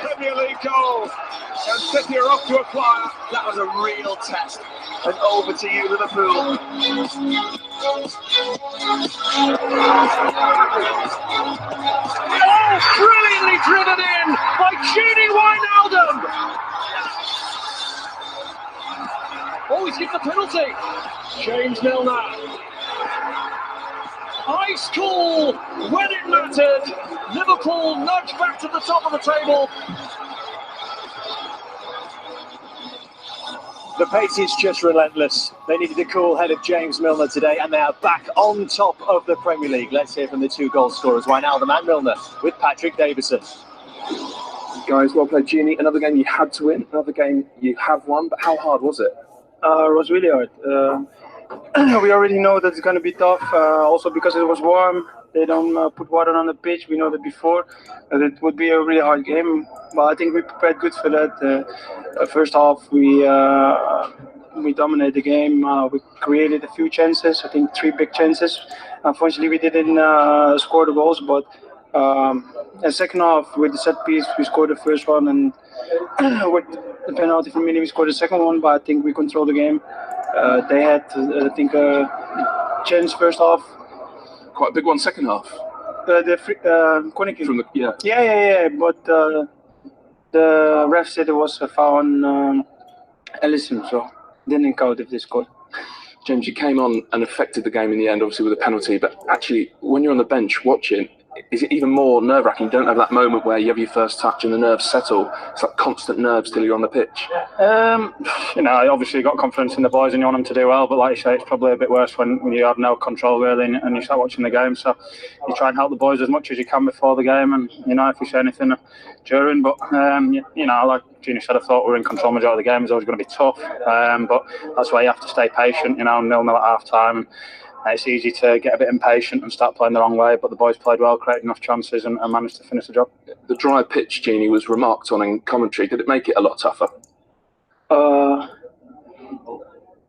Premier League goal. And City are off to a flyer. That was a real test. And over to you, Liverpool. Oh, brilliantly driven in by Gini Wijnaldum. Oh, he's given the penalty. James Milner. Ice cool when it mattered. Liverpool nudged back to the top of the table. The pace is just relentless. They needed a cool head of James Milner today, and they are back on top of the Premier League. Let's hear from the two goal scorers, Wijnaldum and Milner, with Patrick Davison. Guys, well played, Gini. Another game you had to win, another game you have won, but how hard was it? It was really hard. We already know that it's going to be tough, also because it was warm. They don't put water on the pitch. We know that before. It would be a really hard game, but I think we prepared good for that. First half, we dominated the game. We created a few chances. I think 3 big chances. Unfortunately, we didn't score the goals, but in the second half, with the set piece, we scored the first one, and with the penalty from Mini, we scored the second one, but I think we controlled the game. They had, I think, a chance first half. Quite a big one second half. The corner kick. From the, yeah. Yeah. But the ref said it was a foul on Ellison, so didn't count if they scored. James, you came on and affected the game in the end, obviously with a penalty, but actually, when you're on the bench watching, is it even more nerve-wracking? You don't have that moment where you have your first touch and the nerves settle. It's like constant nerves till you're on the pitch. I obviously got confidence in the boys and you want them to do well, but like you say, it's probably a bit worse when you have no control really and you start watching the game. So you try and help the boys as much as you can before the game, and if we say anything during. But like Gini said, I thought we were in control majority of the game. It's always going to be tough, but that's why you have to stay patient. 0-0 at half time. It's easy to get a bit impatient and start playing the wrong way, but the boys played well, created enough chances and managed to finish the job. The dry pitch, Gini, was remarked on in commentary. Did it make it a lot tougher? I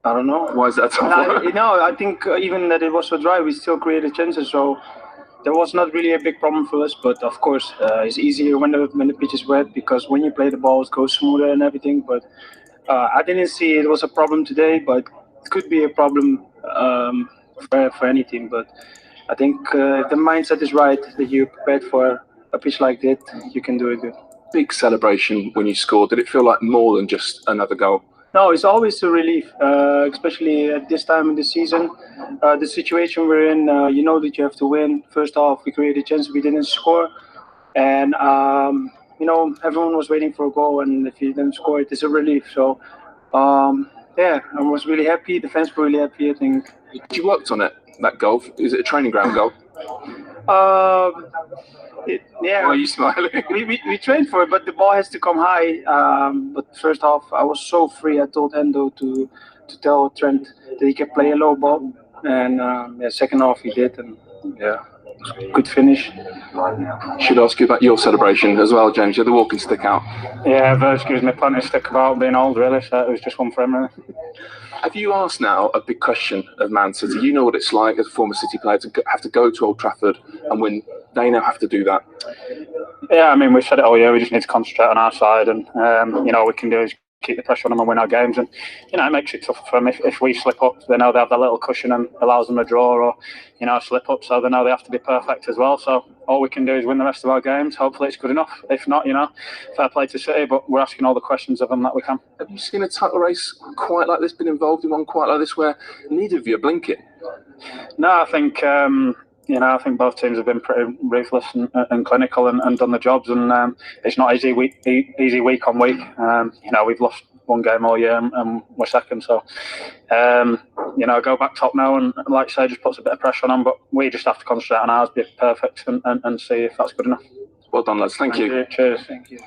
don't know. Why is that tough? I think even that it was so dry, we still created chances, so there was not really a big problem for us. But of course, it's easier when the pitch is wet, because when you play the ball, it goes smoother and everything. But I didn't see it was a problem today, but it could be a problem for any team. But I think if the mindset is right, that you're prepared for a pitch like that, you can do it good. Big celebration when you scored. Did it feel like more than just another goal? No, it's always a relief, especially at this time in the season. The situation we're in, you know that you have to win. First half, we created a chance, we didn't score. And, everyone was waiting for a goal, and if you didn't score, it is a relief. So, I was really happy. The fans were really happy, I think. You worked on it, that goal. Is it a training ground goal? Why are you smiling? We trained for it, but the ball has to come high. But first half, I was so free. I told Endo to tell Trent that he could play a low ball. And second half he did, and good finish. Should ask you about your celebration as well, James. You had the walking stick out. Yeah, Verge gives me plenty of stick about being old, really. So it was just one for him, really. Have you asked now a big question of Man City? You know what it's like as a former City player to have to go to Old Trafford and win. They now have to do that. Yeah, I mean, we've said it all year. We just need to concentrate on our side, and all we can do is keep the pressure on them and win our games. And it makes it tough for them if we slip up. They know they have that little cushion and allows them a draw or slip up. So they know they have to be perfect as well. So all we can do is win the rest of our games. Hopefully it's good enough. If not, fair play to City. But we're asking all the questions of them that we can. Have you seen a title race quite like this? Been involved in one quite like this where neither of you are blinking? No, I think. I think both teams have been pretty ruthless and clinical and done the jobs, and it's not easy week on week. We've lost one game all year and we're second, so go back top now and like I say, just puts a bit of pressure on them, but we just have to concentrate on ours, be perfect and see if that's good enough. Well done, lads. Thank you. Cheers. Thank you.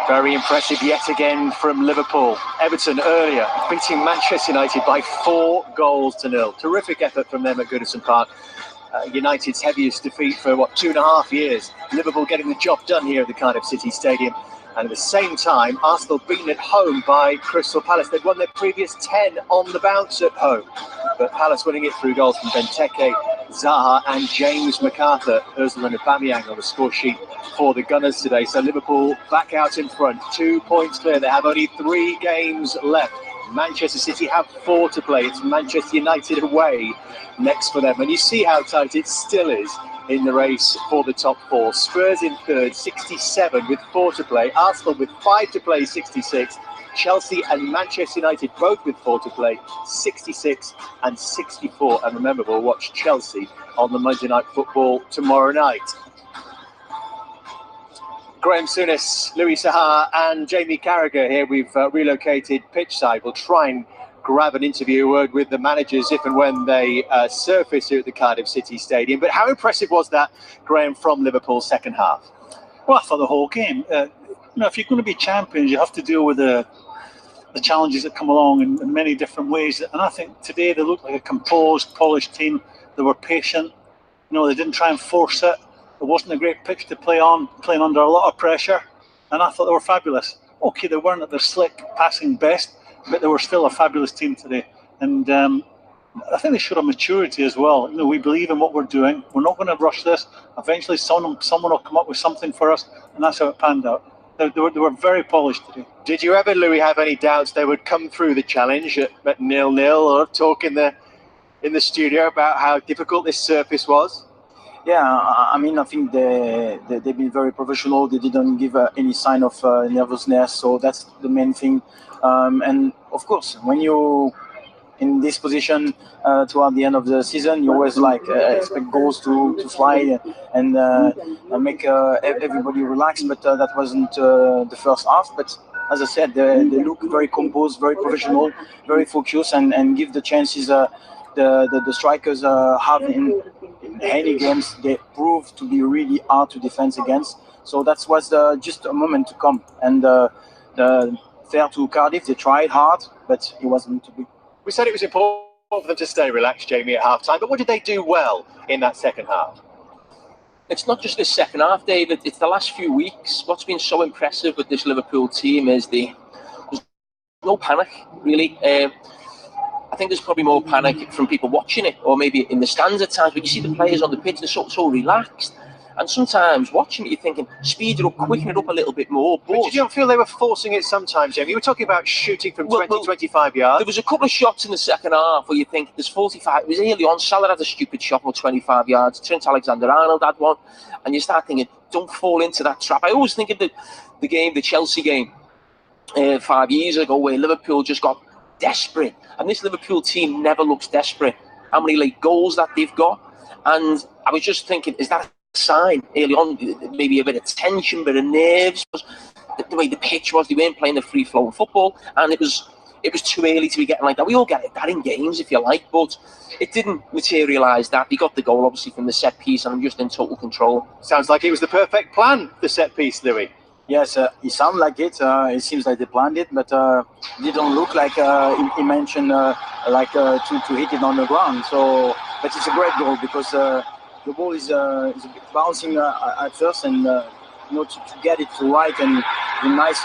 Very impressive yet again from Liverpool. Everton earlier beating Manchester United by 4-0. Terrific effort from them at Goodison Park. United's heaviest defeat for 2.5 years. Liverpool getting the job done here at the Cardiff City Stadium. And at the same time, Arsenal beaten at home by Crystal Palace. They'd won their previous 10 on the bounce at home. But Palace winning it through goals from Benteke Zaha and James McArthur. Özil and Aubameyang on the score sheet for the Gunners today. So Liverpool back out in front, 2 points clear. They have only 3 games left. Manchester City have 4 to play. It's Manchester United away next for them. And you see how tight it still is in the race for the top 4. Spurs in third, 67 with 4 to play. Arsenal with 5 to play, 66. Chelsea and Manchester United both with 4 to play, 66 and 64. And remember, we'll watch Chelsea on the Monday Night Football tomorrow night. Graham Souness, Louis Saha and Jamie Carragher here. We've relocated pitch side. We'll try and grab an interview word with the managers if and when they surface here at the Cardiff City Stadium. But how impressive was that, Graham, from Liverpool's second half? Well, I thought the whole game. If you're going to be champions, you have to deal with the challenges that come along in many different ways. And I think today they looked like a composed, polished team. They were patient. They didn't try and force it. It wasn't a great pitch to play on, playing under a lot of pressure. And I thought they were fabulous. Okay, they weren't at their slick passing best, but they were still a fabulous team today. And I think they showed a maturity as well. We believe in what we're doing. We're not going to rush this. Eventually, someone will come up with something for us, and that's how it panned out. They were very polished today. Did you ever, Louis, have any doubts they would come through the challenge at 0-0, or talk in the studio about how difficult this surface was? Yeah, I think they've been very professional. They didn't give any sign of nervousness, so that's the main thing. And of course, when you in this position toward the end of the season, you always expect goals to fly and make everybody relax. But that wasn't the first half. But as I said, they look very composed, very professional, very focused, and give the chances the strikers have in any games. They prove to be really hard to defend against. So that was just a moment to come. And fair to Cardiff, they tried hard, but it wasn't to be. We said it was important for them to stay relaxed, Jamie, at half-time, but what did they do well in that second half? It's not just the second half, David. It's the last few weeks. What's been so impressive with this Liverpool team is there's no panic, really. I think there's probably more panic from people watching it, or maybe in the stands at times, but you see the players on the pitch, they're so relaxed. And sometimes watching it, you're thinking, speed it up, quicken it up a little bit more. But did you not feel they were forcing it sometimes, Jamie? You were talking about shooting from 25 yards. There was a couple of shots in the second half where you think there's 45. It was early on. Salah had a stupid shot from 25 yards. Trent Alexander-Arnold had one. And you start thinking, don't fall into that trap. I always think of the Chelsea game 5 years ago, where Liverpool just got desperate. And this Liverpool team never looks desperate. How many late goals that they've got. And I was just thinking, is that sign early on, maybe a bit of tension, a bit of nerves, the way the pitch was, they weren't playing the free-flowing football, and it was too early to be getting like that. We all get that in games, if you like, but it didn't materialise that. He got the goal, obviously, from the set piece, and I'm just in total control. Sounds like it was the perfect plan, the set piece, Louis. Yes, it sounds like it. It seems like they planned it, but it didn't look like he mentioned to hit it on the ground. So, but it's a great goal because the ball is a bit bouncing at first, and to get it right and the nice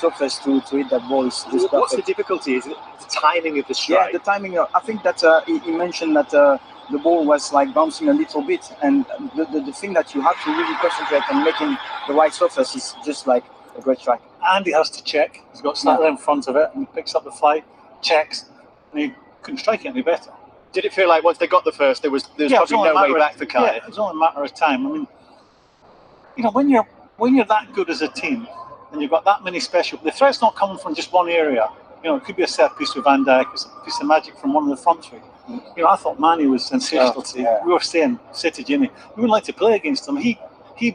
surface to hit that ball is just perfect. What's the difficulty? Is it the timing of the strike? Yeah, the timing. I think that he mentioned that the ball was bouncing a little bit, and the thing that you have to really concentrate on making the right surface is just like a great strike. And he has to check. He's got Salah in front of it, and he picks up the fly, checks, and he couldn't strike it any better. Did it feel like once they got the first, there was probably no way back for Cardiff? Yeah, it was only a matter of time. I mean, when you're that good as a team, and you've got that many special, the threat's not coming from just one area. It could be a set piece with Van Dijk, it's a piece of magic from one of the front three. I thought Mane was sensational today. Yeah. We were saying, City, Jimmy, we would like to play against him. He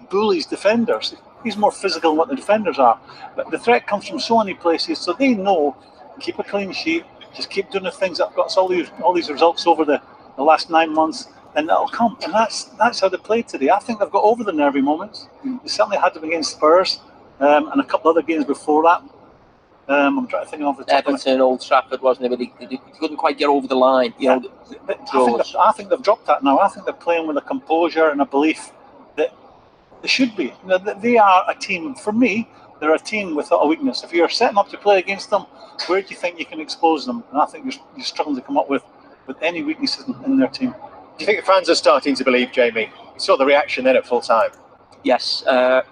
bullies defenders. He's more physical than what the defenders are. But the threat comes from so many places, so they know, keep a clean sheet, just keep doing the things that have got us all these results over the last 9 months, and that'll come. And that's how they played today. I think they've got over the nervy moments. They certainly had them against Spurs and a couple other games before that. I'm trying to think of the top. Everton, Old Trafford, wasn't it? But they couldn't quite get over the line. I think they've dropped that now. I think they're playing with a composure and a belief that they should be. They are a team. For me, they're a team without a weakness. If you're setting up to play against them, where do you think you can expose them? And I think you're struggling to come up with any weaknesses in their team. Do you think the fans are starting to believe, Jamie? You saw the reaction then at full time. Yes. I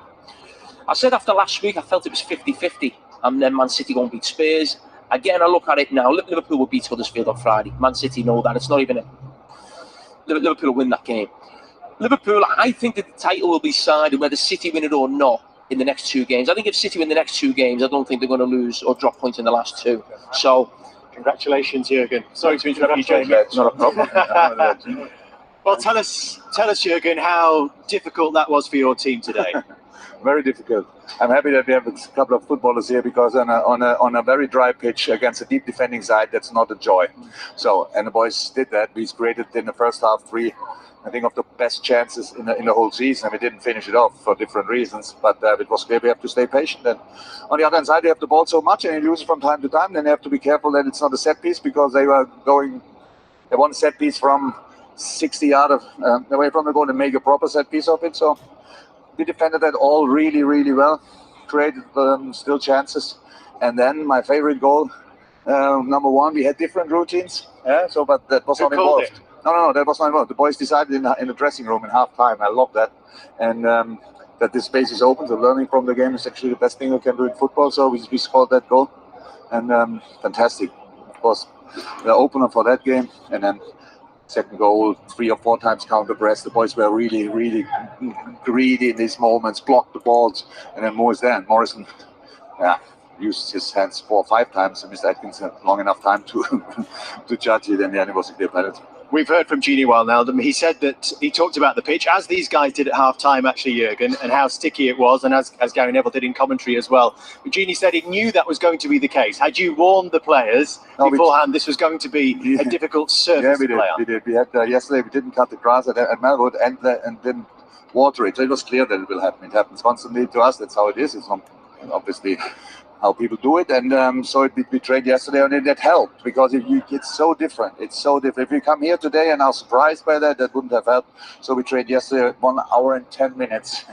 said after last week, I felt it was 50-50, and then Man City won't beat Spurs. Again, I look at it now. Liverpool will beat Huddersfield on Friday. Man City know that. It's not even Liverpool will win that game. Liverpool, I think that the title will be decided whether City win it or not in the next 2 games. I think if City win the next 2 games, I don't think they're going to lose or drop points in the last 2. So, congratulations, Jurgen. Sorry to interrupt you, Jamie. Not a problem. Well, tell us, Jurgen, how difficult that was for your team today. Very difficult. I'm happy that we have a couple of footballers here, because on a very dry pitch against a deep defending side, that's not a joy. So, and the boys did that. We created in the first half 3, I think, of the best chances in the whole season. We didn't finish it off for different reasons, but it was clear we have to stay patient. And on the other hand side, you have the ball so much and you lose it from time to time. Then you have to be careful that it's not a set piece, because they won a set piece from 60 yards away from the goal and make a proper set piece of it. So we defended that all really, really well, created still chances. And then my favorite goal, number 1, we had different routines. So, but that was not involved. No, that was not involved. The boys decided in the dressing room in half time. I love that. And that this space is open. So learning from the game is actually the best thing you can do in football. So we scored that goal. And fantastic. Of course, the opener for that game. And then second goal, 3 or 4 times counter press. The boys were really, really greedy in these moments, blocked the balls. And then Morrison, used his hands 4 or 5 times, and Mr. Atkins had long enough time to judge it, and then it was a clear penalty. We've heard from Genie Wijnaldum. He said that he talked about the pitch, as these guys did at half-time, actually, Jurgen, and how sticky it was, and as Gary Neville did in commentary as well. But Genie said he knew that was going to be the case. Had you warned the players beforehand this was going to be a difficult surface to play on? We did. We had yesterday, we didn't cut the grass at Melwood and didn't water it. So it was clear that it will happen. It happens constantly to us. That's how it is. It's not obviously how people do it, and so we trained yesterday, and that helped, because it's so different. It's so different. If you come here today and are surprised by that wouldn't have helped. So we trained yesterday 1 hour and 10 minutes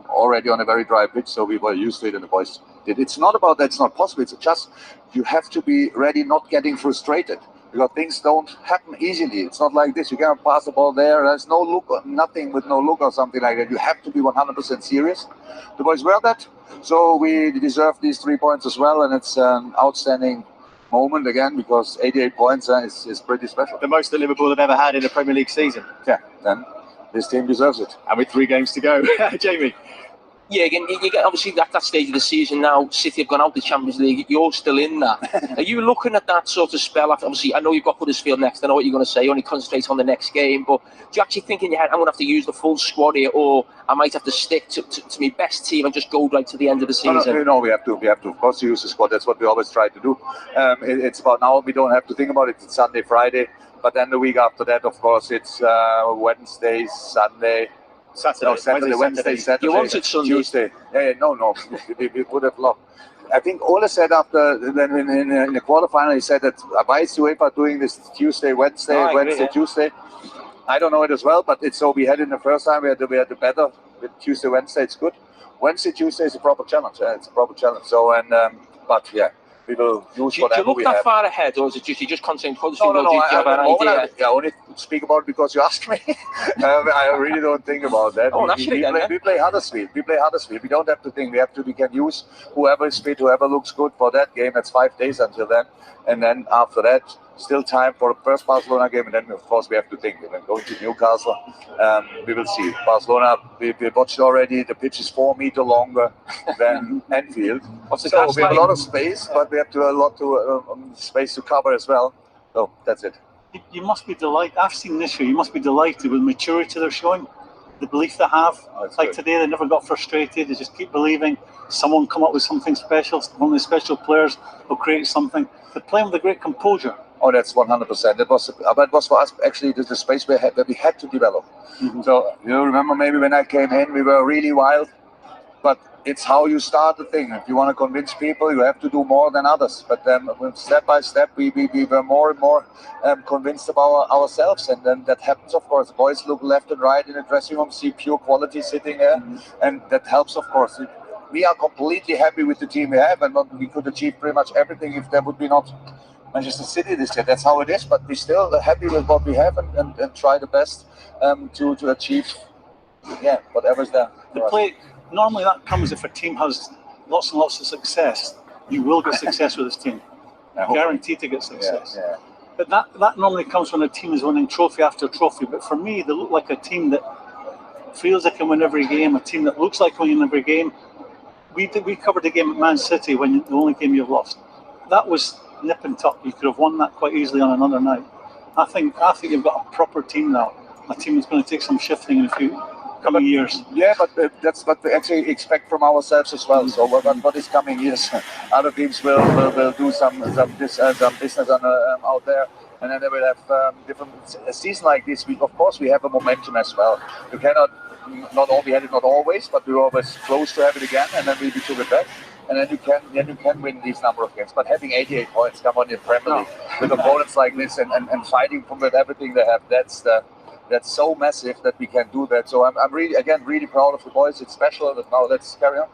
already on a very dry pitch, so we were used to it, and the boys did. It's not about that it's not possible. It's just you have to be ready, not getting frustrated, because things don't happen easily. It's not like this. You can't pass the ball there. There's no look, nothing with no look or something like that. You have to be 100% serious. The boys were that. So we deserve these 3 points as well, and it's an outstanding moment again, because 88 points is pretty special. The most that Liverpool have ever had in a Premier League season. Yeah, then this team deserves it. And with 3 games to go. Jamie? Yeah, again, you get obviously at that stage of the season now, City have gone out the Champions League, you're still in that. Are you looking at that sort of spell? Obviously, I know you've got Huddersfield next, I know what you're going to say, you only concentrate on the next game, but do you actually think in your head, I'm going to have to use the full squad here, or I might have to stick to my best team and just go right to the end of the season? No, we have to, of course, use the squad. That's what we always try to do. It's about now, we don't have to think about it. It's Sunday, Friday, but then the week after that, of course, it's Wednesday, Sunday, Saturday, Wednesday, Saturday. You wanted Sunday. Tuesday. No. we would have loved. I think Ole said after then in the quarterfinal, he said that why is UEFA doing this Tuesday, Wednesday, Tuesday? I don't know it as well, but it's so we had it in the first time. We had the better with Tuesday, Wednesday. It's good. Wednesday, Tuesday is a proper challenge. It's a proper challenge. So but yeah. We will use do you look that far ahead, or is it just you just concentrate on Huddersfield? I only speak about it because you asked me. I really don't think about that. We play Huddersfield. We don't have to think. We can use whoever is fit, whoever looks good for that game. That's 5 days until then, and then after that, still time for the first Barcelona game, and then of course we have to think. We're going to Newcastle. We will see. Barcelona, we watched already. The pitch is 4 meters longer than Anfield. So we have a lot of space, but we have a lot of space to cover as well. So that's it. You must be delighted. I've seen this year. You must be delighted with the maturity they're showing, the belief they have. Like today, they never got frustrated. They just keep believing. Someone come up with something special. One of the special players will create something. They're playing with a great composure. Oh, that's 100%. It was for us actually the space we had to develop. Mm-hmm. So you remember maybe when I came in, we were really wild, but it's how you start the thing. If you want to convince people, you have to do more than others. But then step by step, we were more and more convinced about ourselves, and then that happens. Of course, the boys look left and right in the dressing room, see pure quality sitting there, and that helps. Of course, we are completely happy with the team we have, and we could achieve pretty much everything if there would be not Manchester City this year. That's how it is. But we're still happy with what we have and try the best to achieve, whatever's there. The play normally that comes if a team has lots and lots of success. You will get success with this team. Guaranteed to get success. Yeah. But that normally comes when a team is winning trophy after trophy. But for me, they look like a team that feels they can win every game, a team that looks like winning every game. We covered the game at Man City when the only game you've lost. That was nip and tuck. You could have won that quite easily on another night. I think you've got a proper team now. A team that's going to take some shifting in a few coming years. Yeah, but that's what we actually expect from ourselves as well. So what is coming years, other teams will do some business out there, and then they will have different. A season like this, of course we have a momentum as well. You cannot we had it not always, but we were always close to have it again, and then we took it back. And then you can win these number of games. But having 88 points come on in Premier League with opponents like this and fighting with everything they have, that's so massive that we can do that. So I'm really proud of the boys. It's special. But now let's carry on.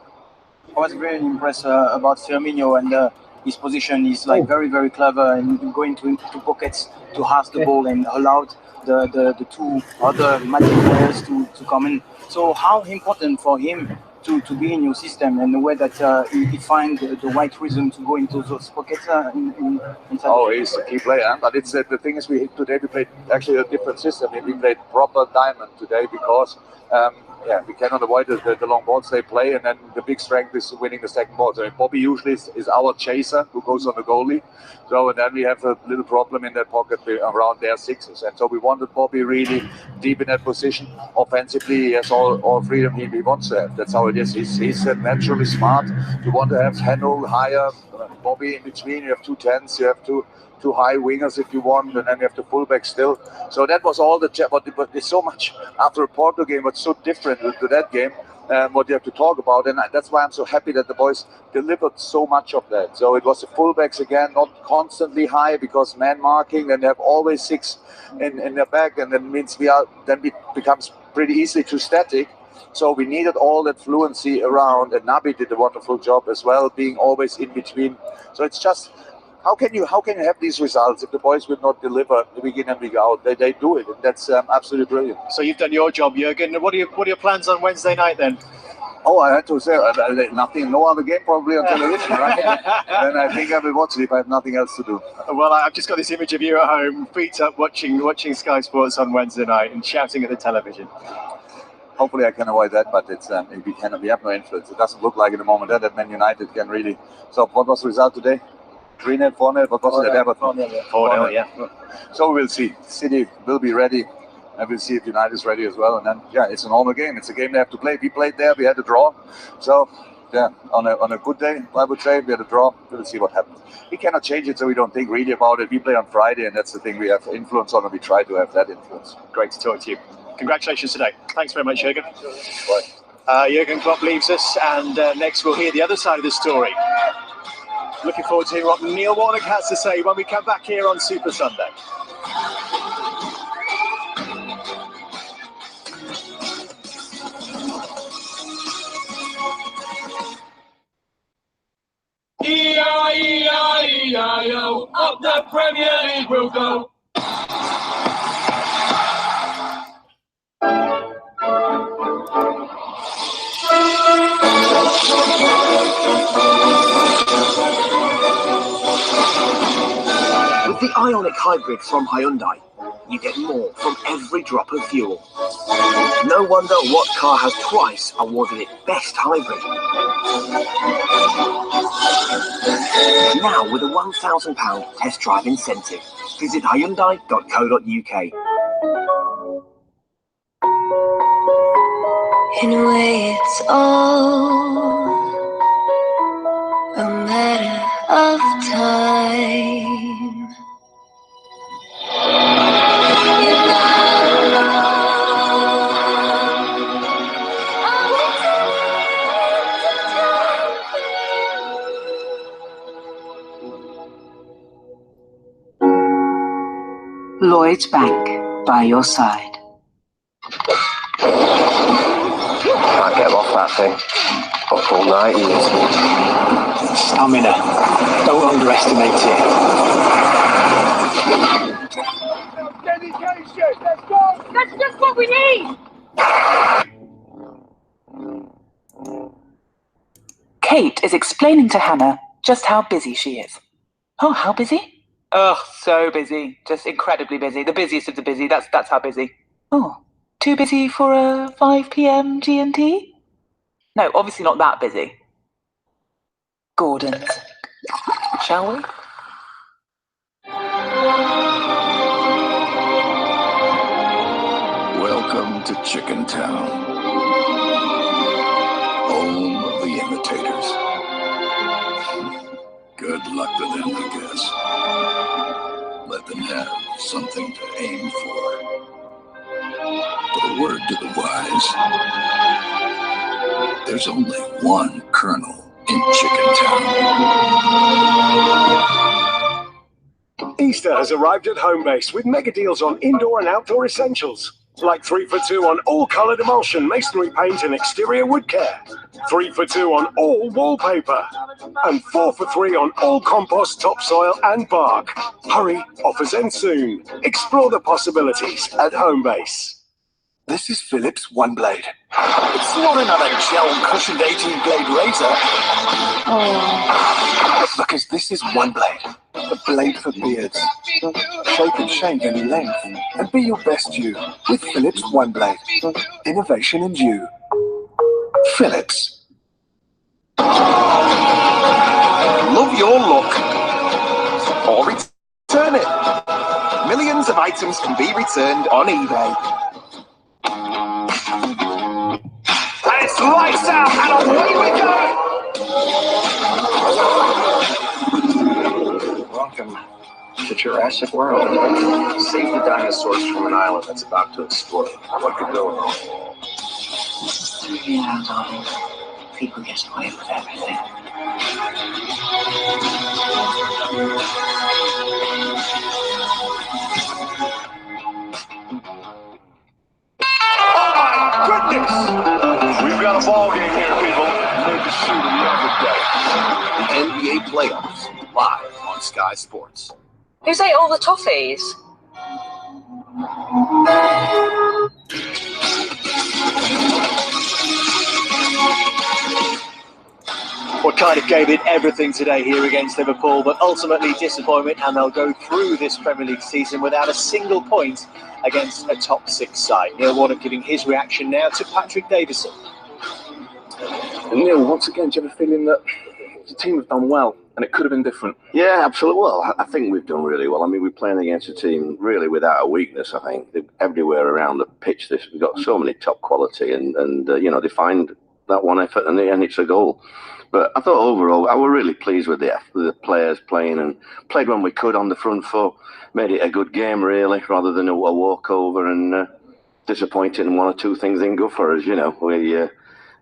I was very impressed about Firmino and his position. He's very, very clever and going to pockets to have the ball and allowed the two other magic players to come in. So how important for him to be in your system and the way that he find the right reason to go into those pockets inside. Oh, he's a key player. But it's the thing is today we played actually a different system. We played proper diamond today because we cannot avoid the long balls they play, and then the big strength is winning the second ball. So Bobby usually is our chaser who goes on the goalie. So and then we have a little problem in that pocket around their sixes, and so we wanted Bobby really deep in that position. Offensively, he has all freedom he wants to have. That's how it is. He's naturally smart. You want to have Henel higher, Bobby in between. You have 2 10s. You have two high wingers if you want, and then you have the fullback still. So that was all but there's so much after a Porto game, what's so different to that game, what you have to talk about, and that's why I'm so happy that the boys delivered so much of that. So it was the fullbacks again, not constantly high because man marking, and they have always 6 in their back, and then means it becomes pretty easily too static. So we needed all that fluency around, and Nabi did a wonderful job as well, being always in between. So it's just, how can you have these results if the boys would not deliver week in and week out? They do it, and that's absolutely brilliant. So you've done your job, Jürgen. What are your plans on Wednesday night then? Oh, I had to say nothing. No other game probably on television, right? Then I think I will watch it if I have nothing else to do. Well, I've just got this image of you at home, feet up, watching Sky Sports on Wednesday night and shouting at the television. Hopefully I can avoid that, but it's we have no influence. It doesn't look like at the moment that Man United can really. So what was the result today? 3-0, 4-0. What was it at Everton? 4-0, yeah. So we'll see. City will be ready, and we'll see if United is ready as well. And then it's a normal game. It's a game they have to play. We played there. We had a draw. So on a good day, I would say we had a draw. We'll see what happens. We cannot change it, so we don't think really about it. We play on Friday, and that's the thing we have influence on, and we try to have that influence. Great to talk to you. Congratulations today. Thanks very much, Jürgen. Bye. Jürgen Klopp leaves us, and next we'll hear the other side of the story. Looking forward to hearing what Neil Warnock has to say when we come back here on Super Sunday. E-I-E-I-E-I-O, up the Premier League will go. With the Ioniq Hybrid from Hyundai, you get more from every drop of fuel. No wonder what car has twice awarded it Best Hybrid. Now with a £1,000 test drive incentive. Visit Hyundai.co.uk. In a way it's all a matter of time. You're not alone. I will Lloyds Bank, by your side. Can't get off that thing. football night he is. Stamina. Don't underestimate it. Dedication! Let's go! That's just what we need! Kate is explaining to Hannah just how busy she is. Oh, how busy? Oh, so busy. Just incredibly busy. The busiest of the busy. That's how busy. Oh, too busy for a 5 p.m. G&T? No, obviously not that busy. Gordon's. Shall we? Welcome to Chicken Town, home of the imitators. Good luck to them, I guess. Let them have something to aim for. But a word to the wise, there's only one colonel in Chicken Town. Easter has arrived at home base with mega deals on indoor and outdoor essentials. Like 3 for 2 on all coloured emulsion, masonry paint and exterior wood care. 3 for 2 on all wallpaper. And 4 for 3 on all compost, topsoil and bark. Hurry, offers end soon. Explore the possibilities at home base. This is Philips One Blade. It's not another gel-cushioned 18-blade razor. Because this is One Blade. The blade for beards. Shape and shave any length. And be your best you with Philips One Blade. Innovation in you. Philips. Love your look. Or return it. Millions of items can be returned on eBay. And it's lights out and away we go! Welcome to Jurassic World. Save the dinosaurs from an island that's about to explode. What could go wrong? Yeah, darling. People get away with everything. Goodness! We've got a ball game here, people. Maybe shoot another day. The NBA playoffs live on Sky Sports. Who's ate all the toffees? Well, Cardiff gave it everything today here against Liverpool, but ultimately disappointment, and they'll go through this Premier League season without a single point against a top 6 side. Neil Warnock giving his reaction now to Patrick Davison. And Neil, once again, do you have a feeling that the team have done well and it could have been different? Yeah, absolutely. Well, I think we've done really well. I mean, we're playing against a team really without a weakness, I think. Everywhere around the pitch, we've got so many top quality and you know, they find that one effort and it's a goal. But I thought overall, I was really pleased with the players playing and played when we could on the front foot. Made it a good game, really, rather than a walkover and disappointing. And 1 or 2 things didn't go for us, you know. There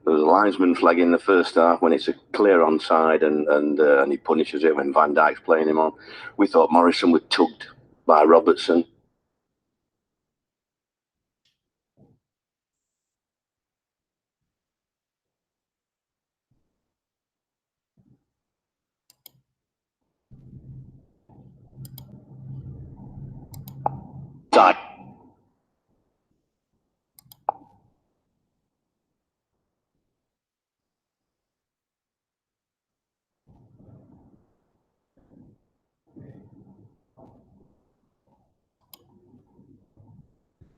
was a linesman flag in the first half when it's a clear onside and he punishes it when Van Dijk's playing him on. We thought Morrison was tugged by Robertson. Done.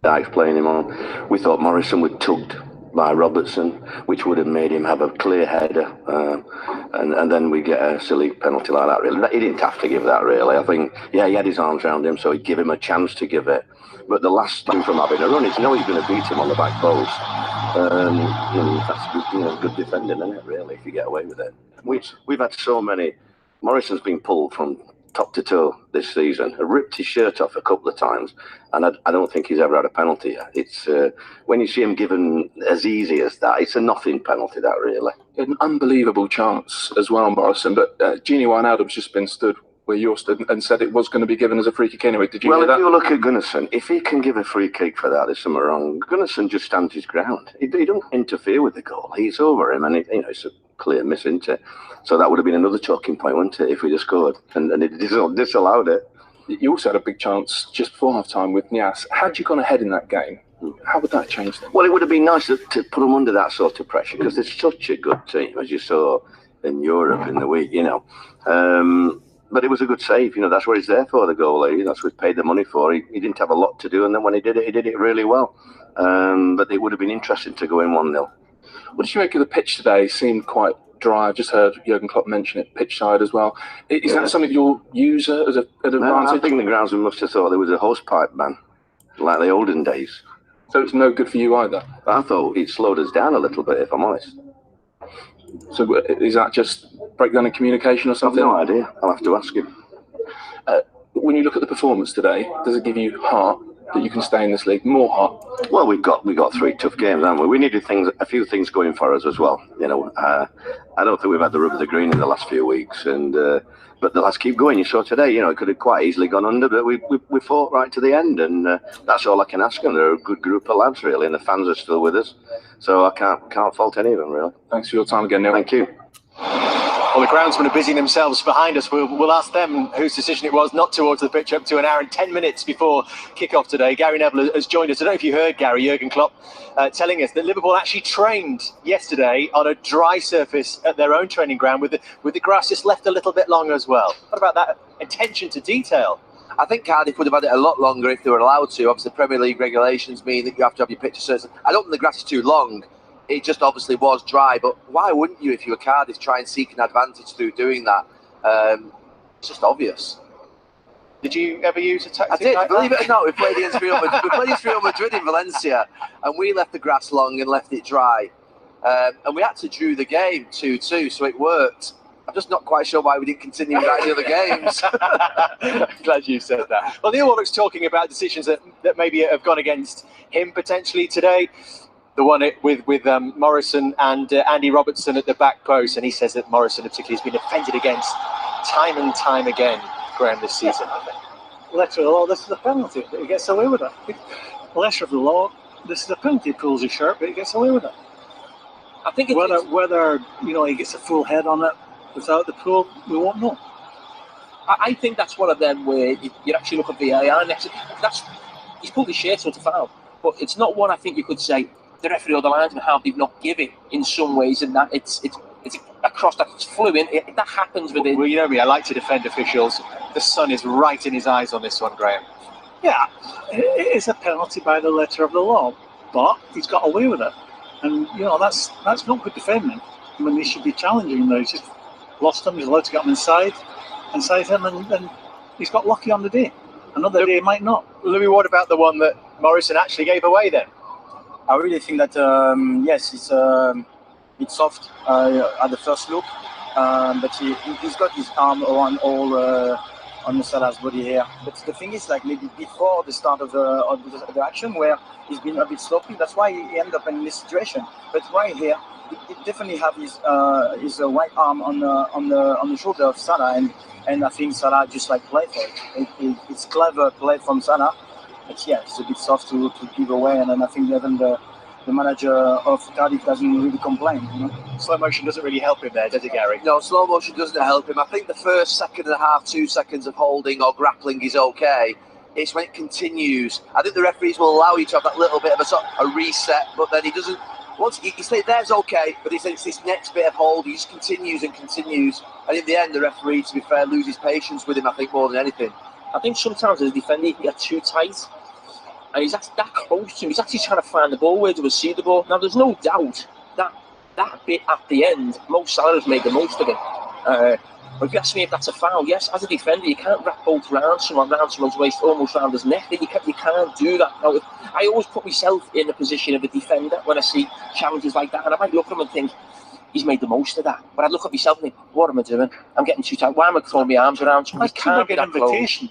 Dijk's playing him on. We thought Morrison was tugged by Robertson, which would have made him have a clear header, and then we get a silly penalty like that. Really, he didn't have to give that. Really, I think. Yeah, he had his arms around him, so he'd give him a chance to give it. But the last two from having a run, it's know he's going to beat him on the back post. That's good, good defending, isn't it? Really, if you get away with it. We've had so many. Morrison's been pulled from top to toe this season. I ripped his shirt off a couple of times, and I don't think he's ever had a penalty yet. It's when you see him given as easy as that, it's a nothing penalty, that really. An unbelievable chance as well, Morrison, but Genie Wijnaldum's just been stood where you stood and said it was going to be given as a free kick anyway. Did you hear that? Well, if you look at Gunnarsson, if he can give a free kick for that, there's something wrong. Gunnarsson just stands his ground. He don't interfere with the goal. He's over him, and it's a clear miss, isn't it? So that would have been another talking point, wouldn't it, if we'd have scored and it disallowed it. You also had a big chance just before half-time with Nias. Had you gone ahead in that game, how would that have changed them? Well, it would have been nice to put them under that sort of pressure because they're such a good team, as you saw in Europe in the week, But it was a good save. That's what he's there for, the goalie. That's what he's paid the money for. He didn't have a lot to do, and then when he did it really well. But it would have been interesting to go in 1-0. What did you make of the pitch today? It seemed quite dry. I've just heard Jurgen Klopp mention it, pitch side as well. Is that something you'll use as an advantage? No, I think the groundsman must have thought there was a hosepipe ban, like the olden days. So it's no good for you either? I thought it slowed us down a little bit, if I'm honest. So is that just breakdown in communication or something? I've no idea. I'll have to ask him. When you look at the performance today, does it give you heart that you can stay in this league? More heart? Well, we got 3 tough games, haven't we? We needed a few things going for us as well. I don't think we've had the rub of the green in the last few weeks, but let's keep going. You saw today, it could have quite easily gone under, but we fought right to the end, and that's all I can ask them. They're a good group of lads, really, and the fans are still with us, so I can't fault any of them, really. Thanks for your time again, Neil. Thank you. Well, the groundsmen are busying themselves behind us. We'll ask them whose decision it was not to order the pitch up to an hour and 10 minutes before kick-off today. Gary Neville has joined us. I don't know if you heard Gary, Jurgen Klopp telling us that Liverpool actually trained yesterday on a dry surface at their own training ground with the grass just left a little bit long as well. What about that attention to detail? I think Cardiff would have had it a lot longer if they were allowed to. Obviously, Premier League regulations mean that you have to have your pitch certain. I don't think the grass is too long. It just obviously was dry, but why wouldn't you, if you were Cardiff, try and seek an advantage through doing that? It's just obvious. Did you ever use a tactic? I did, like believe that? it or not. We played against Real Madrid. We played against Real Madrid in Valencia, and we left the grass long and left it dry. And we actually drew the game 2-2, so it worked. I'm just not quite sure why we didn't continue with any other games. I'm glad you said that. Well, Neil Warnock's talking about decisions that maybe have gone against him potentially today. The one with Morrison and Andy Robertson at the back post, and he says that Morrison particularly has been offended against time and time again, Graham, this season. Letter of the law, this is a penalty, but he gets away with it. Letter of the law, this is a penalty, pulls his shirt, but he gets away with it. I think whether he gets a full head on it without the pull, we won't know. I think that's one of them where you actually look at VAR next. He's pulled his shirt, so it's a foul, but it's not one I think you could say the referee or the linesman how they've not given in some ways, and that it's across that it's fluent. That happens within. Well, you know me, I like to defend officials. The sun is right in his eyes on this one, Graham. Yeah, it is a penalty by the letter of the law, but he's got away with it, and that's not good defending. I mean, he should be challenging him. He's just lost him. He's allowed to get him inside him, and he's got lucky on the day. Another day might not. Louis, what about the one that Morrison actually gave away then? I really think that yes, it's soft at the first look, but he's got his arm around all on Salah's body here. But the thing is, like maybe before the start of the action, where he's been a bit sloppy, that's why he ended up in this situation. But right here, he definitely have his right arm on the shoulder of Salah, and I think Salah just like play for it. It's clever play from Salah. But yeah, it's a bit soft to give away, and then I think even the manager of Cardiff doesn't really complain. Slow motion doesn't really help him there, does it, Gary? No, slow motion doesn't help him. I think the first second and a half, 2 seconds of holding or grappling is okay. It's when it continues. I think the referees will allow you to have that little bit of a reset, but then he doesn't. Once he says there's okay, but he says it's this next bit of hold. He just continues and continues, and in the end, the referee, to be fair, loses patience with him. I think more than anything. I think sometimes as a defender, you can get too tight. And he's actually that close to him. He's actually trying to find the ball where he will see the ball. Now, there's no doubt that bit at the end, Mo Salah has made the most of it. But if you ask me if that's a foul, yes, as a defender, you can't wrap both around someone's waist, almost around his neck. You can't do that. Now, I always put myself in the position of a defender when I see challenges like that. And I might look at him and think, he's made the most of that. But I look at myself and think, what am I doing? I'm getting too tight. Why am I throwing my arms around? I can't get an invitation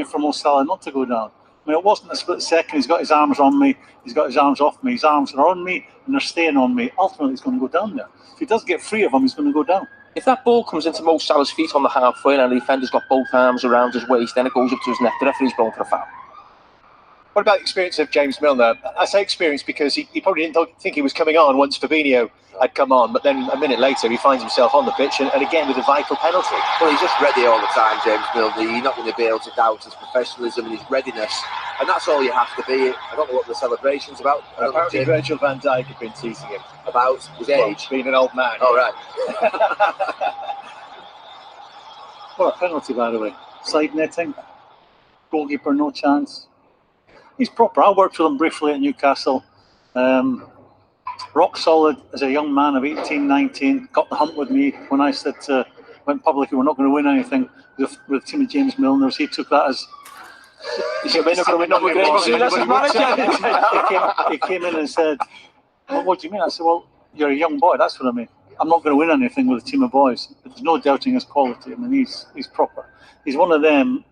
from Mo Salah not to go down. I mean, it wasn't a split second. He's got his arms on me. He's got his arms off me. His arms are on me, and they're staying on me. Ultimately, he's going to go down there. If he does get free of them, he's going to go down. If that ball comes into Mo Salah's feet on the halfway and the defender's got both arms around his waist, then it goes up to his neck, the referee's blown for a foul. What about the experience of James Milner? I say experience because he probably didn't think he was coming on once Fabinho had come on, but then a minute later he finds himself on the pitch and again with a vital penalty. Well, he's just ready all the time, James Milner. You're not going to be able to doubt his professionalism and his readiness, and that's all you have to be. I don't know what the celebration's about. Apparently Virgil van Dijk had been teasing him about his age, being an old man. Oh, right. What a penalty, by the way. Side netting, goalkeeper no chance. He's proper. I worked with him briefly at Newcastle. Rock solid as a young man of 18, 19. Got the hump with me when I said went publicly we're not going to win anything with a team of James Milner's. He took that as he came in and said, well, what do you mean? I said, well, you're a young boy, that's what I mean. I'm not going to win anything with a team of boys. There's no doubting his quality. I mean, he's proper. He's one of them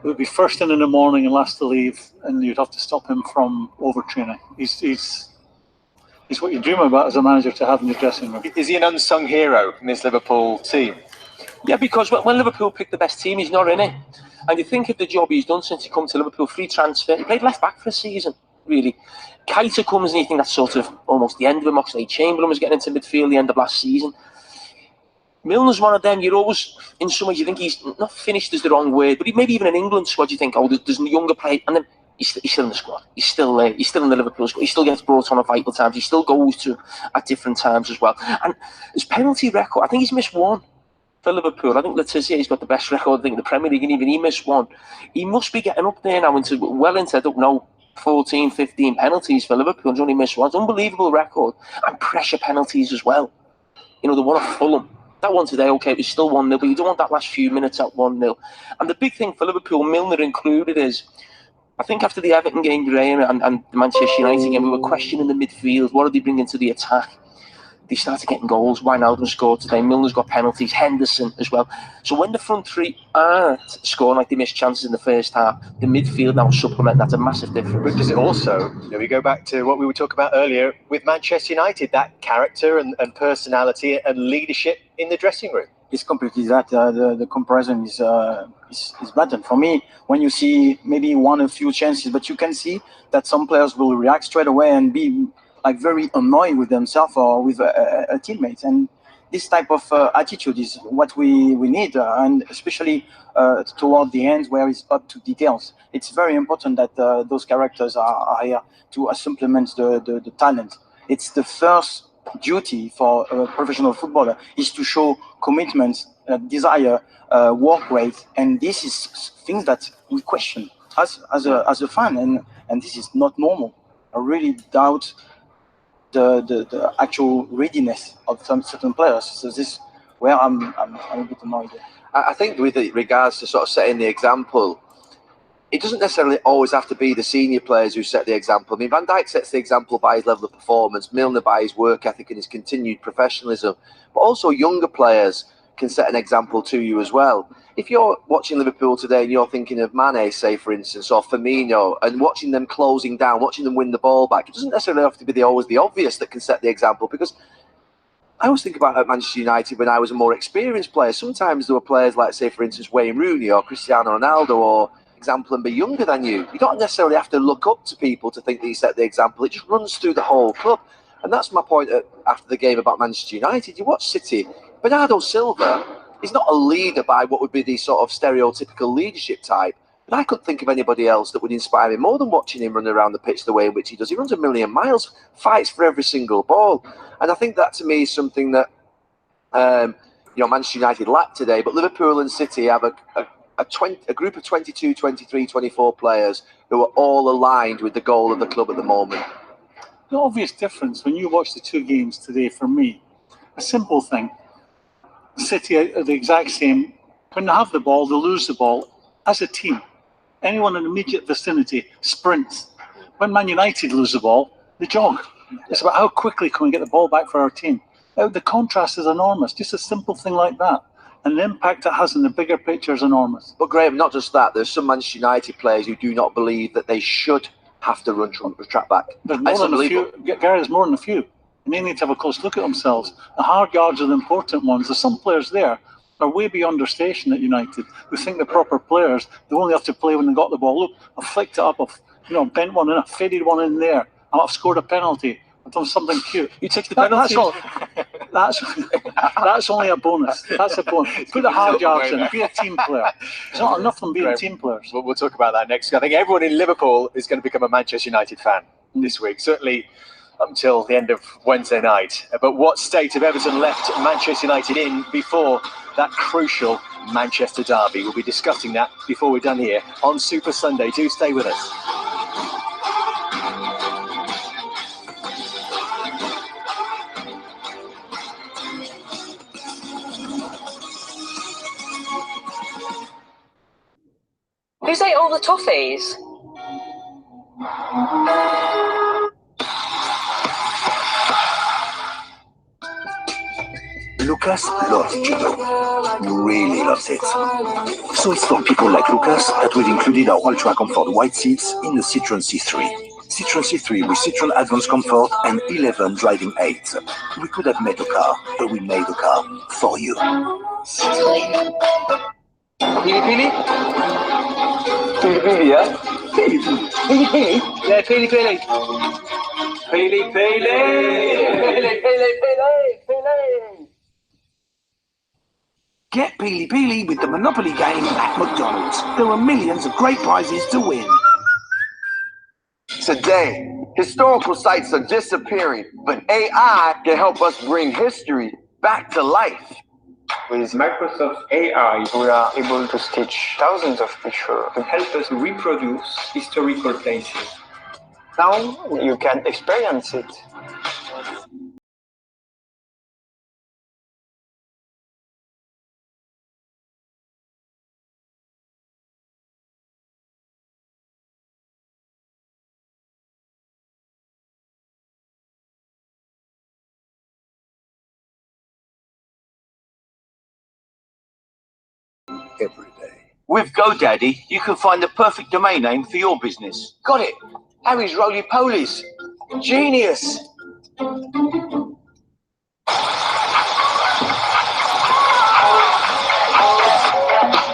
who would be first in the morning and last to leave, and you'd have to stop him from overtraining. He's what you dream about as a manager to have in your dressing room. Is he an unsung hero in this Liverpool team? Yeah, because when Liverpool picked the best team, he's not in it. And you think of the job he's done since he come to Liverpool, free transfer. He played left back for a season, really. Keita comes and you think that's sort of almost the end of him. Oxlade-Chamberlain was getting into midfield the end of last season. Milner's one of them. You're always, in some ways, you think he's not finished is the wrong word, but maybe even an England squad, you think, oh, there's a younger player, and then he's still in the squad. He's still there. He's still in the Liverpool squad. He still gets brought on at vital times. He still goes to at different times as well. And his penalty record, I think he's missed one for Liverpool. I think Letizia, he's got the best record, I think, in the Premier League, and even he missed one. He must be getting up there now into, I don't know, 14, 15 penalties for Liverpool. He's only missed one. It's an unbelievable record. And pressure penalties as well. You know, the one at Fulham. That one today, okay, it was still 1-0, but you don't want that last few minutes at 1-0. And the big thing for Liverpool, Milner included, is I think after the Everton game, Graham, and the Manchester United game, we were questioning the midfield. What are they bringing to the attack? They started getting goals. Wijnaldum scored today. Milner's got penalties. Henderson as well. So when the front three aren't scoring like they missed chances in the first half, the midfield now supplement. That's a massive difference. But does it also, we go back to what we were talking about earlier with Manchester United, that character and personality and leadership in the dressing room? It's completely that. The comparison is blatant. For me, when you see maybe a few chances, but you can see that some players will react straight away and be like very annoyed with themselves or with a teammate. And this type of attitude is what we need, and especially toward the end where it's up to details. It's very important that those characters are here to supplement the talent. It's the first duty for a professional footballer is to show commitment, desire, work rate, and this is things that we question as a fan, and this is not normal. I really doubt the actual readiness of some certain players. So this is where I'm a bit annoyed. I think with regards to sort of setting the example, it doesn't necessarily always have to be the senior players who set the example. I mean, Van Dijk sets the example by his level of performance, Milner by his work ethic and his continued professionalism, but also younger players can set an example to you as well. If you're watching Liverpool today and you're thinking of Mane, say, for instance, or Firmino, and watching them closing down, watching them win the ball back, it doesn't necessarily have to be always the obvious that can set the example, because I always think about at Manchester United when I was a more experienced player. Sometimes there were players like, say, for instance, Wayne Rooney or Cristiano Ronaldo or example and be younger than you. You don't necessarily have to look up to people to think that you set the example. It just runs through the whole club. And that's my point after the game about Manchester United. You watch City, Bernardo Silva is not a leader by what would be the sort of stereotypical leadership type. But I couldn't think of anybody else that would inspire me more than watching him run around the pitch the way in which he does. He runs a million miles, fights for every single ball. And I think that to me is something that Manchester United lack today. But Liverpool and City have a group of 22, 23, 24 players who are all aligned with the goal of the club at the moment. The obvious difference when you watch the two games today, for me, a simple thing. City are the exact same. When they have the ball, they lose the ball. As a team, anyone in the immediate vicinity sprints. When Man United lose the ball, they jog. It's about how quickly can we get the ball back for our team. The contrast is enormous. Just a simple thing like that. And the impact it has in the bigger picture is enormous. But Graham, not just that, there's some Manchester United players who do not believe that they should have to run track back. There's more than a few. Gary, there's more than a few. and they need to have a close look at themselves. The hard yards are the important ones. There's some players there are way beyond their station at United who think they're proper players. They only have to play when they got the ball. Look, I've flicked it up, I've bent one in, I've faded one in there, I've scored a penalty, I've done something cute. You took the penalty? That's only a bonus. That's a bonus. Put the hard yards in. Be a team player. It's not enough from being team players. We'll talk about that next. I think everyone in Liverpool is going to become a Manchester United fan this week, certainly until the end of Wednesday night. But what state have Everton left Manchester United in before that crucial Manchester derby? We'll be discussing that before we're done here on Super Sunday. Do stay with us. Who's ate all the toffees? Lucas loves judo. Really loves it. So it's for people like Lucas that we've included our Ultra Comfort white seats in the Citroën C3. Citroën C3 with Citroën Advanced Comfort and 11 driving aids. We could have made a car, but we made a car for you. Citroën. Pili Pili? Pili Pili, yeah? Pili Pili? Yeah, Pili Pili. Pili Pili! Pili Pili Pili! Get Pili Pili with the Monopoly game at McDonald's. There are millions of great prizes to win. Today, historical sites are disappearing, but AI can help us bring history back to life. With Microsoft AI, we are able to stitch thousands of pictures to help us reproduce historical places. Now you can experience it. Every day. With GoDaddy, you can find the perfect domain name for your business. Got it! Harry's Roly Polies. Genius!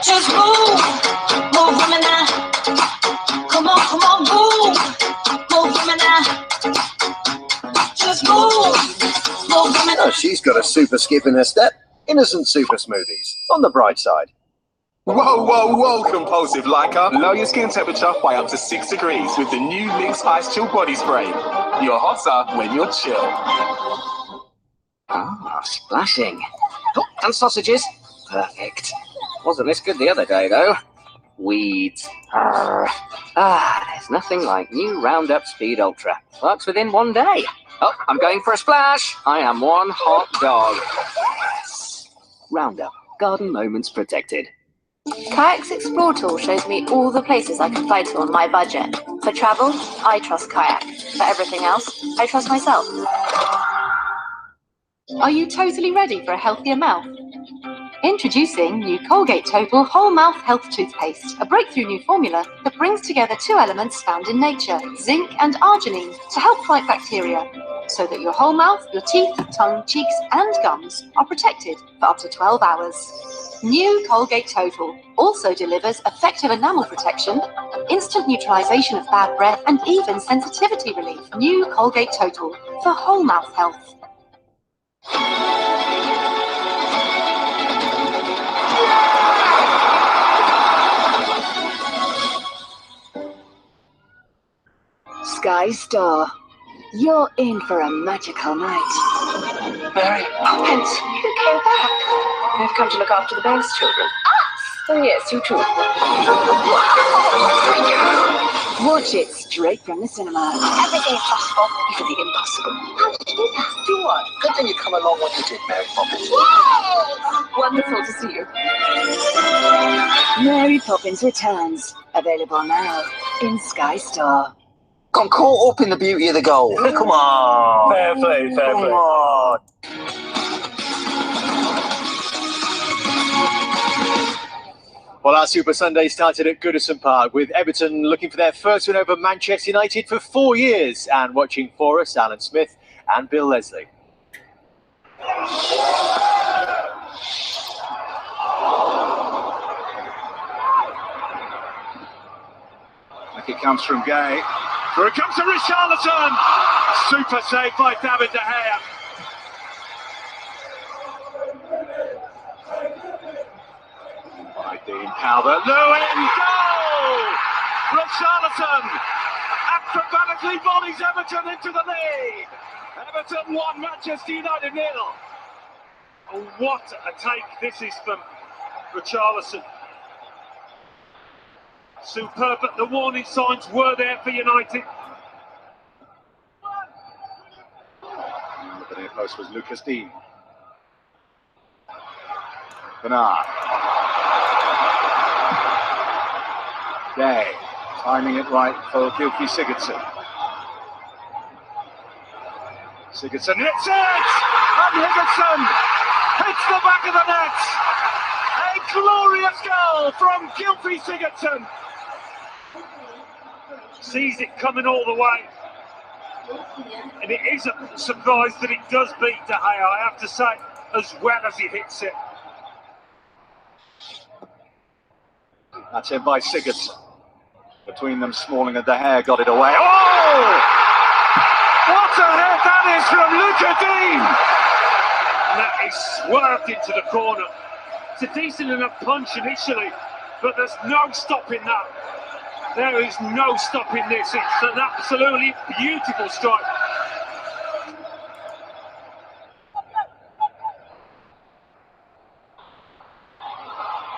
Just move, move women now. Come on, move, move women now. Just move women. Oh, she's got a super skip in her step. Innocent super smoothies. On the bright side. Whoa, compulsive liker. Lower your skin temperature by up to 6 degrees with the new Lynx Ice Chill Body Spray. You're hotter when you're chill. Ah, splashing. Oh, and sausages. Perfect. Wasn't this good the other day, though? Weeds. There's nothing like new Roundup Speed Ultra. Works within 1 day. Oh, I'm going for a splash. I am one hot dog. Yes. Roundup. Garden moments protected. Kayak's Explore tool shows me all the places I can fly to on my budget. For travel, I trust Kayak. For everything else, I trust myself. Are you totally ready for a healthier mouth? Introducing new Colgate Total Whole Mouth Health Toothpaste, a breakthrough new formula that brings together 2 elements found in nature, zinc and arginine, to help fight bacteria, so that your whole mouth, your teeth, tongue, cheeks and gums are protected for up to 12 hours. New Colgate Total also delivers effective enamel protection, instant neutralization of bad breath, and even sensitivity relief. New Colgate Total for whole mouth health. Sky Star, you're in for a magical night. Mary. Oh, Pence, you came back. I've come to look after the bank's children. Us? Oh, yes, you too. Watch it straight from the cinema. Everything's possible. Even the impossible. How did you do that? Do what? Good thing you come along when you did, Mary Poppins. Whoa! Wonderful to see you. Mary Poppins Returns. Available now in Sky Star. Got caught up in the beauty of the goal. Come on. Fair play. Come on. Well, our Super Sunday started at Goodison Park with Everton looking for their first win over Manchester United for 4 years. And watching for us, Alan Smith and Bill Leslie. Back it comes from Gay. Here it comes to Richarlison. Super save by David De Gea. By Dean Calvert. Lewin, goal! Richarlison acrobatically volleys Everton into the lead. Everton 1, Manchester United 0. Oh, what a take this is from Richarlison. Superb, but the warning signs were there for United. The near post was Lucas Dean. Bernard. Gay, timing it right for Gylfi Sigurdsson. Sigurdsson hits it! And Higginson hits the back of the net! A glorious goal from Gylfi Sigurdsson! Sees it coming all the way. And it is a surprise that it does beat De Gea, I have to say, as well as he hits it. That's in by Sigurdsson. Between them, Smalling and De Gea got it away. Oh! What a head that is from Luca Dean! And that is swerved into the corner. It's a decent enough punch initially, but there's no stopping that. There is no stopping this. It's an absolutely beautiful strike.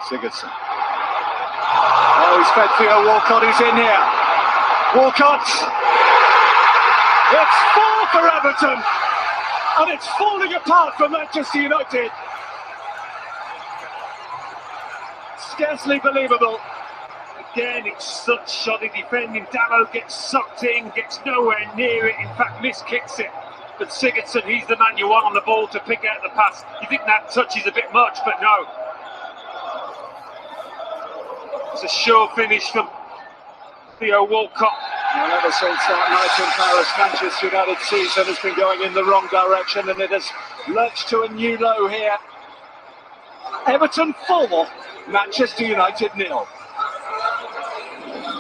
Sigurdsson. Oh, he's fed Theo Walcott, who's in here. Walcott. It's 4 for Everton. And it's falling apart for Manchester United. Scarcely believable. Again, it's such shoddy defending. Dalot gets sucked in, gets nowhere near it. In fact, miskicks it. But Sigurdsson, he's the man you want on the ball to pick out the pass. You think that touch is a bit much, but no. It's a sure finish from Theo Walcott. Well, ever since that night in Paris, Manchester United season has been going in the wrong direction, and it has lurched to a new low here. Everton 4, Manchester United 0.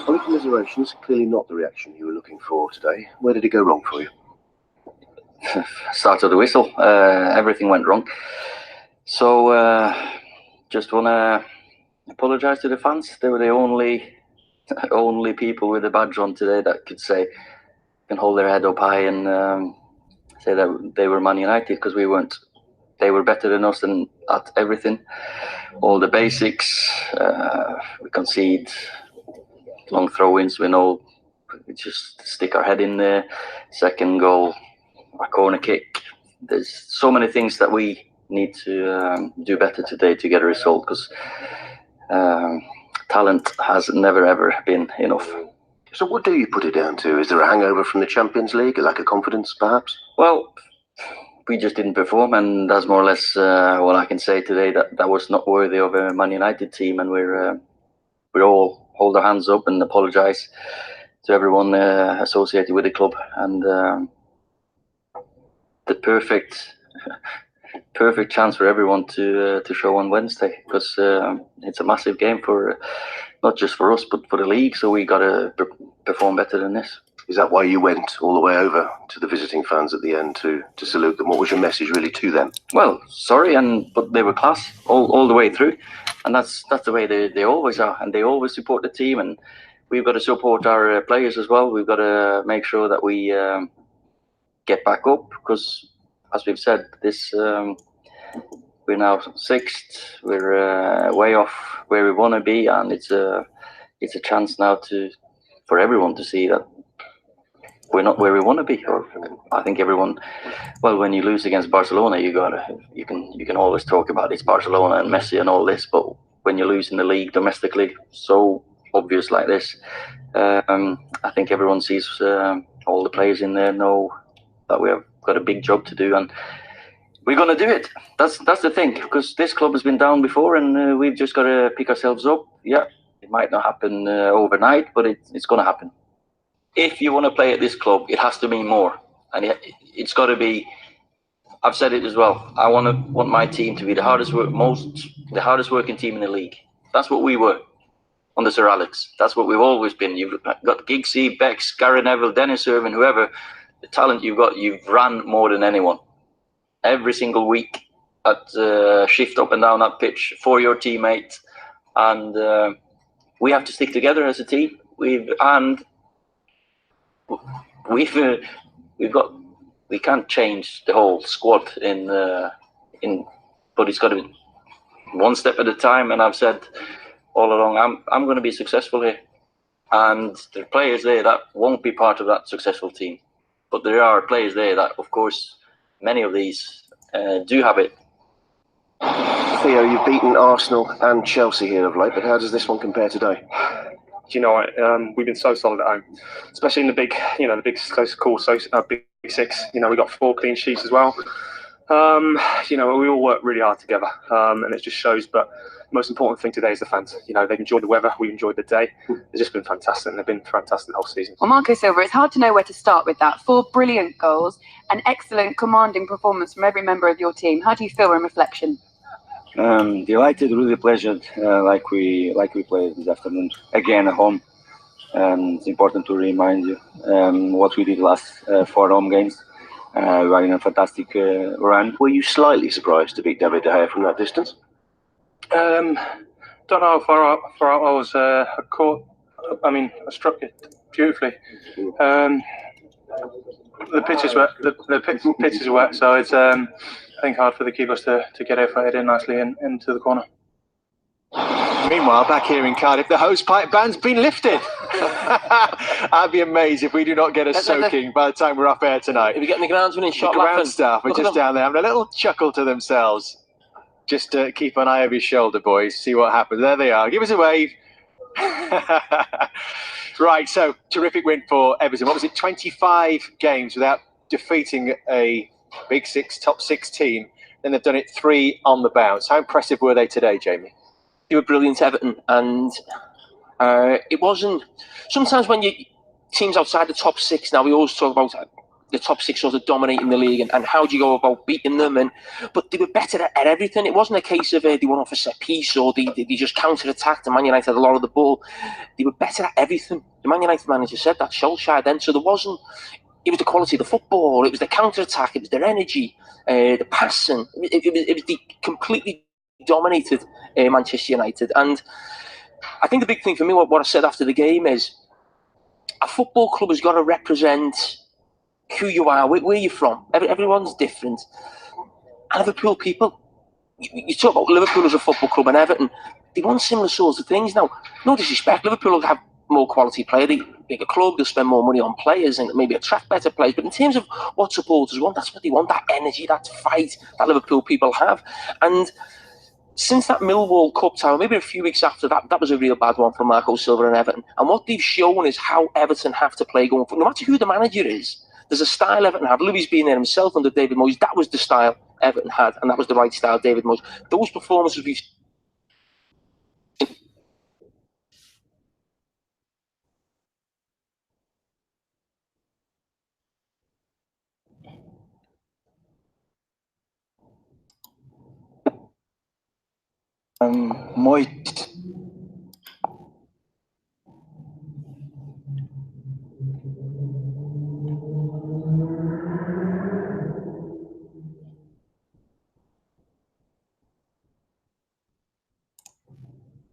On commiserations, clearly not the reaction you were looking for today. Where did it go wrong for you? Start of the whistle. Everything went wrong. So, just want to apologise to the fans. They were the only people with a badge on today that could say, can hold their head up high and say that they were Man United, because we weren't. They were better than us at everything. All the basics. We concede long throw-ins. We know we just stick our head in there. Second goal, a corner kick. There's so many things that we need to do better today to get a result, because talent has never ever been enough. So what do you put it down to? Is there a hangover from the Champions League, a lack of confidence perhaps? Well, we just didn't perform, and that's more or less what I can say today. That was not worthy of a Man United team, and we're all hold our hands up and apologise to everyone associated with the club. And the perfect chance for everyone to show on Wednesday, because it's a massive game for not just for us but for the league. So we got to perform better than this. Is that why you went all the way over to the visiting fans at the end to salute them? What was your message really to them? Well, sorry, but they were class all the way through, and that's the way they always are, and they always support the team, and we've got to support our players as well. We've got to make sure that we get back up, because as we've said, this we're now 6th. We're way off where we want to be, and it's a chance now for everyone to see that we're not where we want to be. Or I think everyone, well, when you lose against Barcelona, you can always talk about it's Barcelona and Messi and all this, but when you lose in the league domestically, so obvious like this, I think everyone sees, all the players in there know that we have got a big job to do, and we're going to do it. That's the thing, because this club has been down before, and we've just got to pick ourselves up. Yeah, it might not happen overnight, but it's going to happen. If you want to play at this club, it has to mean more. and it's got to be. I've said it as well. I want my team to be the hardest working team in the league. That's what we were under Sir Alex. That's what we've always been. You've got Giggsy, Bex, Gary Neville, Dennis Irvin, whoever. The talent you've got, you've ran more than anyone. Every single week at shift up and down that pitch for your teammates, and we have to stick together as a team. We can't change the whole squad but it's got to be one step at a time. And I've said all along, I'm going to be successful here, and there are players there that won't be part of that successful team, but there are players there that, of course, many of these do have it. Theo, you've beaten Arsenal and Chelsea here of late, but how does this one compare today? Do you know what? We've been so solid at home, especially in the big, the big big six. We got 4 clean sheets as well. We all work really hard together, and it just shows. But the most important thing today is the fans. They've enjoyed the weather, we've enjoyed the day. They've just been fantastic, and they've been fantastic the whole season. Well, Marco Silva, it's hard to know where to start with that. 4 brilliant goals, an excellent, commanding performance from every member of your team. How do you feel in reflection? Delighted, really pleasured, like we played this afternoon again at home. It's important to remind you what we did last 4 home games. We are in a fantastic run. Were you slightly surprised to beat David De Gea from that distance? Don't know how far out I was. I struck it beautifully. The pitches were wet, so it's I think hard for the keepers to get it footed in nicely into the corner. Meanwhile, back here in Cardiff, the hosepipe ban's been lifted. I'd be amazed if we do not get a soaking by the time we're up air tonight. If you get the groundsman in shot, the ground staff are just down there having a little chuckle to themselves. Just keep an eye over your shoulder, boys. See what happens. There they are. Give us a wave. Right, so terrific win for Everton. What was it? 25 games without defeating a Big Six, top 6 team. Then they've done it 3 on the bounce. How impressive were they today, Jamie? They were brilliant, Everton, and it wasn't. Sometimes when you teams outside the top 6, now we always talk about the top 6 sort of dominating the league and how do you go about beating them, but they were better at everything. It wasn't a case of they went off a set piece or they just counter-attacked and Man United had a lot of the ball. They were better at everything. The Man United manager said that, Solskjaer then, so there wasn't. It was the quality of the football, it was the counter-attack, it was their energy, the passing. It was the completely dominated Manchester United. And I think the big thing for me, what I said after the game is, a football club has got to represent who you are, where you're from. Everyone's different. And Liverpool people, you talk about Liverpool as a football club and Everton, they want similar sorts of things. Now, no disrespect, Liverpool will have more quality player, the bigger club, they'll spend more money on players and maybe attract better players. But in terms of what supporters want, that's what they want, that energy, that fight that Liverpool people have. And since that Millwall Cup tie, maybe a few weeks after that, that was a real bad one for Marco Silva and Everton. And what they've shown is how Everton have to play going forward. No matter who the manager is, there's a style Everton have. Louis being there himself under David Moyes, that was the style Everton had, and that was the right style, David Moyes. Those performances we've Moyes.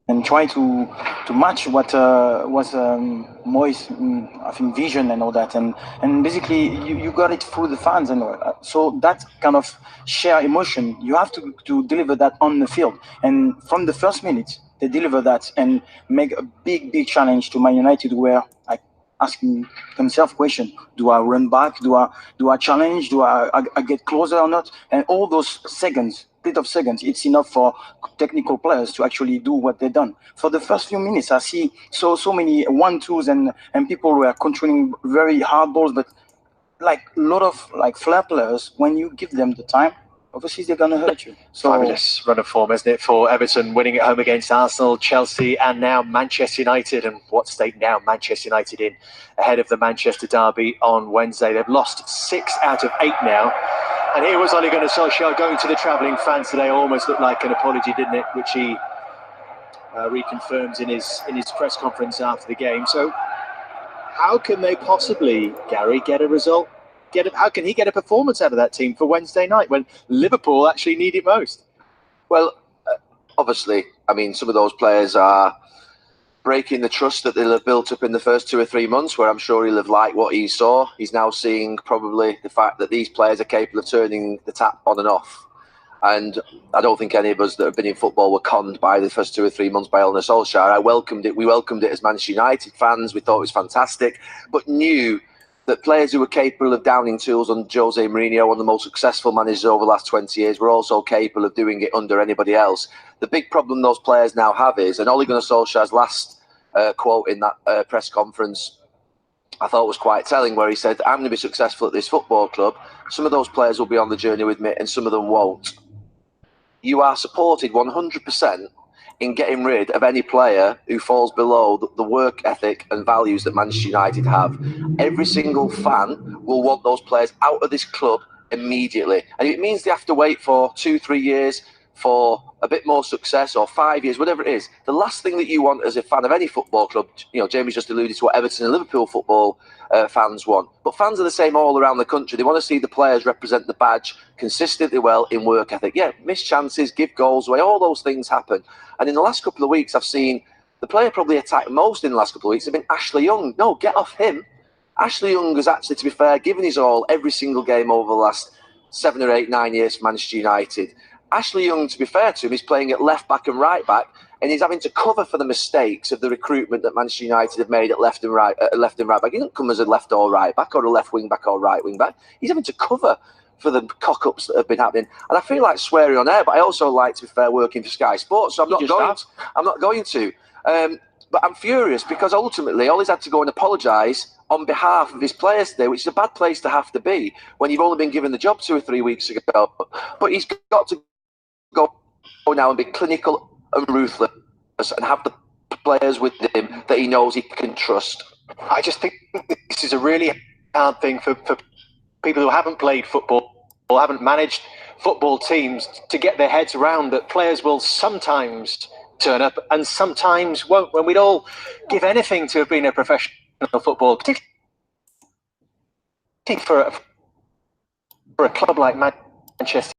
And try to match what was Moyes' I think vision and all that, and basically you got it through the fans, and so that kind of shared emotion you have to deliver that on the field, and from the first minute they deliver that and make a big challenge to Man United, where I asking themselves question: do I run back? Do I challenge? Do I get closer or not? And all those seconds. Bit of seconds, it's enough for technical players to actually do what they've done. For the first few minutes, I see so many 1-2s and people were controlling very hard balls, but like a lot of like flair players, when you give them the time, obviously they're going to hurt you. So fabulous run of form, isn't it, for Everton, winning at home against Arsenal, Chelsea, and now Manchester United. And what state now Manchester United in ahead of the Manchester derby on Wednesday? They've lost 6 out of 8 now. And here was Ole Gunnar Solskjaer going to the travelling fans today. Almost looked like an apology, didn't it? Which he reconfirms in his press conference after the game. So how can they possibly, Gary, get a result? How can he get a performance out of that team for Wednesday night when Liverpool actually need it most? Well, obviously, I mean, some of those players are breaking the trust that they'll have built up in the first 2 or 3 months, where I'm sure he'll have liked what he saw. He's now seeing probably the fact that these players are capable of turning the tap on and off. And I don't think any of us that have been in football were conned by the first 2 or 3 months by Ole Gunnar Solskjaer. I welcomed it. We welcomed it as Manchester United fans. We thought it was fantastic, but knew that players who were capable of downing tools under Jose Mourinho, one of the most successful managers over the last 20 years, were also capable of doing it under anybody else. The big problem those players now have is, and Ole Gunnar Solskjaer's last quote in that press conference, I thought was quite telling, where he said, I'm going to be successful at this football club. Some of those players will be on the journey with me and some of them won't. You are supported 100% in getting rid of any player who falls below the work ethic and values that Manchester United have. Every single fan will want those players out of this club immediately. And if it means they have to wait for 2, 3 years for a bit more success, or 5 years, whatever it is, the last thing that you want as a fan of any football club, you know, Jamie's just alluded to what Everton and Liverpool football fans want. But fans are the same all around the country. They want to see the players represent the badge consistently well in work ethic. Yeah, miss chances, give goals away, all those things happen. And in the last couple of weeks, I've seen the player probably attacked most in the last couple of weeks have been Ashley Young. No, get off him. Ashley Young has actually, to be fair, given his all every single game over the last 7 or 8, 9 years for Manchester United. Ashley Young, to be fair to him, is playing at left back and right back, and he's having to cover for the mistakes of the recruitment that Manchester United have made at left and right back. He doesn't come as a left or right back, or a left wing back or right wing back. He's having to cover for the cock-ups that have been happening. And I feel like swearing on air, but I also like, to be fair, working for Sky Sports, so I'm not going to. But I'm furious because ultimately all he's had to go and apologise on behalf of his players today, which is a bad place to have to be when you've only been given the job 2 or 3 weeks ago. But he's got to go now and be clinical and ruthless and have the players with him that he knows he can trust. I just think this is a really hard thing for people who haven't played football or haven't managed football teams to get their heads around, that players will sometimes turn up and sometimes won't, when we'd all give anything to have been a professional football, particularly for a club like Manchester